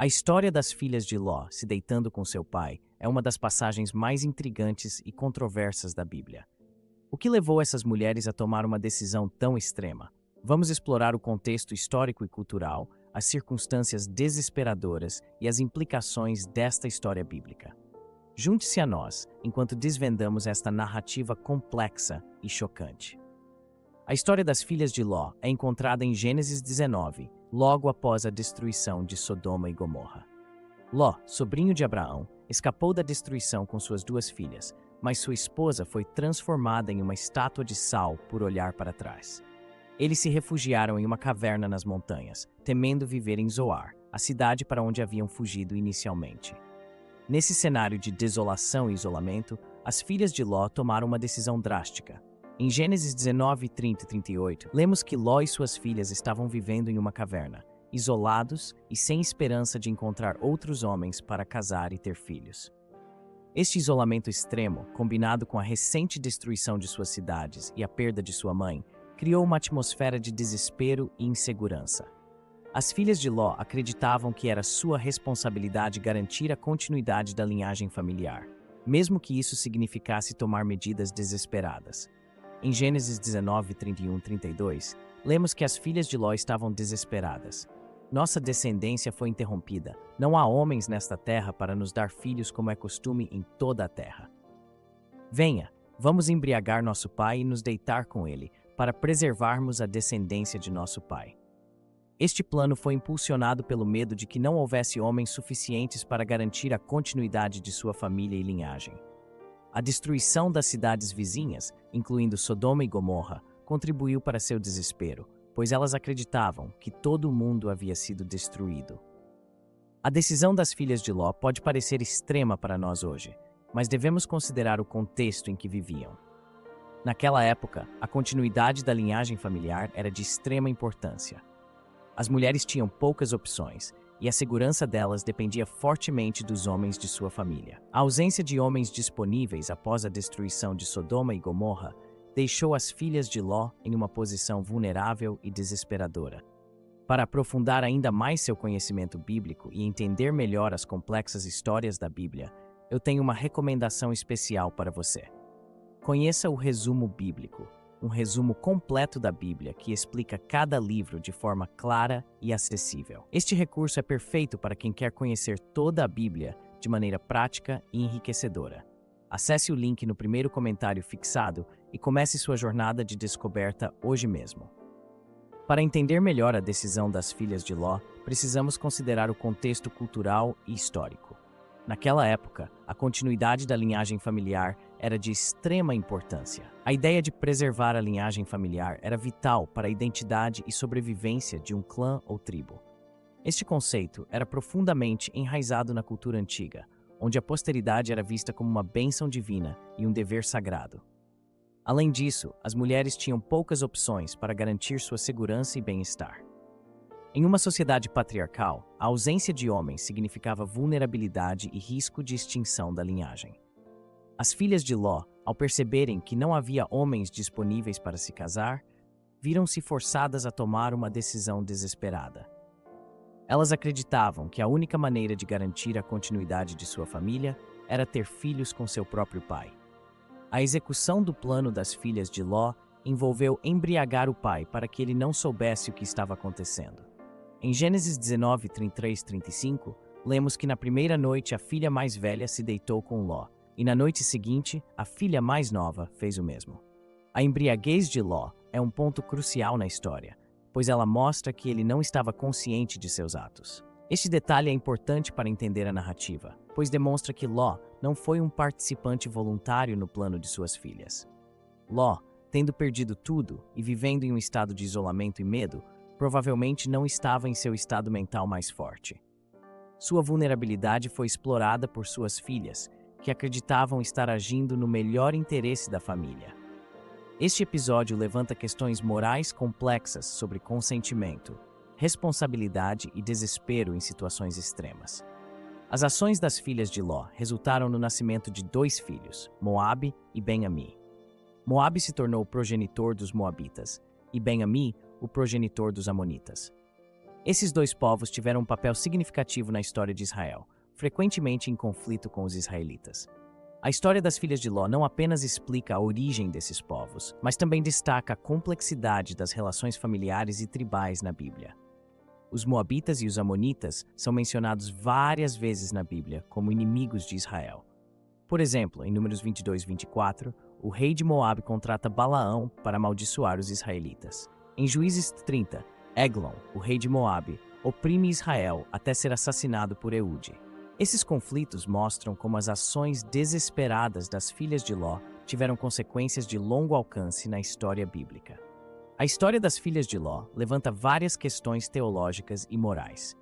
A história das filhas de Ló se deitando com seu pai é uma das passagens mais intrigantes e controversas da Bíblia. O que levou essas mulheres a tomar uma decisão tão extrema? Vamos explorar o contexto histórico e cultural, as circunstâncias desesperadoras e as implicações desta história bíblica. Junte-se a nós enquanto desvendamos esta narrativa complexa e chocante. A história das filhas de Ló é encontrada em Gênesis 19, logo após a destruição de Sodoma e Gomorra. Ló, sobrinho de Abraão, escapou da destruição com suas duas filhas, mas sua esposa foi transformada em uma estátua de sal por olhar para trás. Eles se refugiaram em uma caverna nas montanhas, temendo viver em Zoar, a cidade para onde haviam fugido inicialmente. Nesse cenário de desolação e isolamento, as filhas de Ló tomaram uma decisão drástica. Em Gênesis 19, 30 e 38, lemos que Ló e suas filhas estavam vivendo em uma caverna, isolados e sem esperança de encontrar outros homens para casar e ter filhos. Este isolamento extremo, combinado com a recente destruição de suas cidades e a perda de sua mãe, criou uma atmosfera de desespero e insegurança. As filhas de Ló acreditavam que era sua responsabilidade garantir a continuidade da linhagem familiar, mesmo que isso significasse tomar medidas desesperadas. Em Gênesis 19, 31 e 32, lemos que as filhas de Ló estavam desesperadas. Nossa descendência foi interrompida. Não há homens nesta terra para nos dar filhos como é costume em toda a terra. Venha, vamos embriagar nosso pai e nos deitar com ele, para preservarmos a descendência de nosso pai. Este plano foi impulsionado pelo medo de que não houvesse homens suficientes para garantir a continuidade de sua família e linhagem. A destruição das cidades vizinhas, incluindo Sodoma e Gomorra, contribuiu para seu desespero, pois elas acreditavam que todo o mundo havia sido destruído. A decisão das filhas de Ló pode parecer extrema para nós hoje, mas devemos considerar o contexto em que viviam. Naquela época, a continuidade da linhagem familiar era de extrema importância. As mulheres tinham poucas opções, e a segurança delas dependia fortemente dos homens de sua família. A ausência de homens disponíveis após a destruição de Sodoma e Gomorra deixou as filhas de Ló em uma posição vulnerável e desesperadora. Para aprofundar ainda mais seu conhecimento bíblico e entender melhor as complexas histórias da Bíblia, eu tenho uma recomendação especial para você. Conheça o Resumo Bíblico, um resumo completo da Bíblia que explica cada livro de forma clara e acessível. Este recurso é perfeito para quem quer conhecer toda a Bíblia de maneira prática e enriquecedora. Acesse o link no primeiro comentário fixado e comece sua jornada de descoberta hoje mesmo. Para entender melhor a decisão das filhas de Ló, precisamos considerar o contexto cultural e histórico. Naquela época, a continuidade da linhagem familiar era de extrema importância. A ideia de preservar a linhagem familiar era vital para a identidade e sobrevivência de um clã ou tribo. Este conceito era profundamente enraizado na cultura antiga, onde a posteridade era vista como uma bênção divina e um dever sagrado. Além disso, as mulheres tinham poucas opções para garantir sua segurança e bem-estar. Em uma sociedade patriarcal, a ausência de homens significava vulnerabilidade e risco de extinção da linhagem. As filhas de Ló, ao perceberem que não havia homens disponíveis para se casar, viram-se forçadas a tomar uma decisão desesperada. Elas acreditavam que a única maneira de garantir a continuidade de sua família era ter filhos com seu próprio pai. A execução do plano das filhas de Ló envolveu embriagar o pai para que ele não soubesse o que estava acontecendo. Em Gênesis 19, 33 e 35, lemos que na primeira noite a filha mais velha se deitou com Ló, e na noite seguinte a filha mais nova fez o mesmo. A embriaguez de Ló é um ponto crucial na história, pois ela mostra que ele não estava consciente de seus atos. Este detalhe é importante para entender a narrativa, pois demonstra que Ló não foi um participante voluntário no plano de suas filhas. Ló, tendo perdido tudo e vivendo em um estado de isolamento e medo, provavelmente não estava em seu estado mental mais forte. Sua vulnerabilidade foi explorada por suas filhas, que acreditavam estar agindo no melhor interesse da família. Este episódio levanta questões morais complexas sobre consentimento, responsabilidade e desespero em situações extremas. As ações das filhas de Ló resultaram no nascimento de 2 filhos, Moabe e Ben-Ami. Moabe se tornou o progenitor dos Moabitas, e Ben-Ami o progenitor dos Amonitas. Esses dois povos tiveram um papel significativo na história de Israel, frequentemente em conflito com os israelitas. A história das filhas de Ló não apenas explica a origem desses povos, mas também destaca a complexidade das relações familiares e tribais na Bíblia. Os Moabitas e os Amonitas são mencionados várias vezes na Bíblia como inimigos de Israel. Por exemplo, em Números 22 e 24, o rei de Moabe contrata Balaão para amaldiçoar os israelitas. Em Juízes 30, Eglon, o rei de Moabe, oprime Israel até ser assassinado por Eude. Esses conflitos mostram como as ações desesperadas das filhas de Ló tiveram consequências de longo alcance na história bíblica. A história das filhas de Ló levanta várias questões teológicas e morais.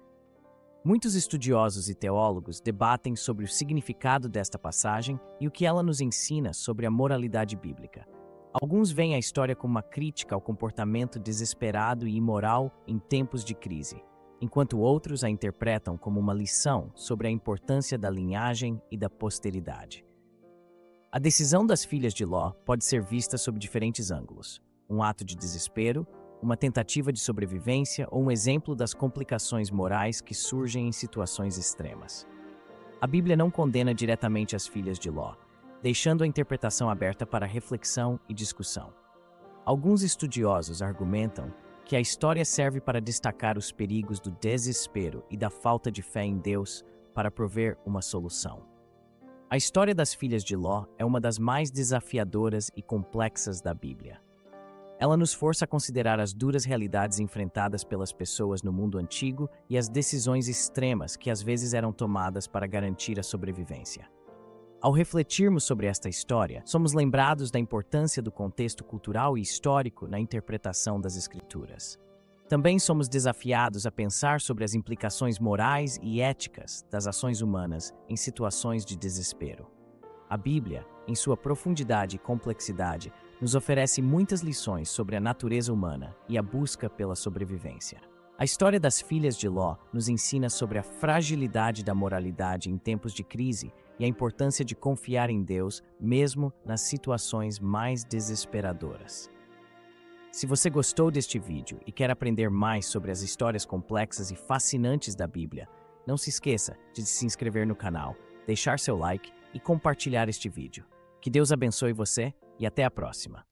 Muitos estudiosos e teólogos debatem sobre o significado desta passagem e o que ela nos ensina sobre a moralidade bíblica. Alguns veem a história como uma crítica ao comportamento desesperado e imoral em tempos de crise, enquanto outros a interpretam como uma lição sobre a importância da linhagem e da posteridade. A decisão das filhas de Ló pode ser vista sob diferentes ângulos: um ato de desespero, uma tentativa de sobrevivência ou um exemplo das complicações morais que surgem em situações extremas. A Bíblia não condena diretamente as filhas de Ló, deixando a interpretação aberta para reflexão e discussão. Alguns estudiosos argumentam que a história serve para destacar os perigos do desespero e da falta de fé em Deus para prover uma solução. A história das filhas de Ló é uma das mais desafiadoras e complexas da Bíblia. Ela nos força a considerar as duras realidades enfrentadas pelas pessoas no mundo antigo e as decisões extremas que às vezes eram tomadas para garantir a sobrevivência. Ao refletirmos sobre esta história, somos lembrados da importância do contexto cultural e histórico na interpretação das Escrituras. Também somos desafiados a pensar sobre as implicações morais e éticas das ações humanas em situações de desespero. A Bíblia, em sua profundidade e complexidade, nos oferece muitas lições sobre a natureza humana e a busca pela sobrevivência. A história das filhas de Ló nos ensina sobre a fragilidade da moralidade em tempos de crise e a importância de confiar em Deus, mesmo nas situações mais desesperadoras. Se você gostou deste vídeo e quer aprender mais sobre as histórias complexas e fascinantes da Bíblia, não se esqueça de se inscrever no canal, deixar seu like e compartilhar este vídeo. Que Deus abençoe você e até a próxima.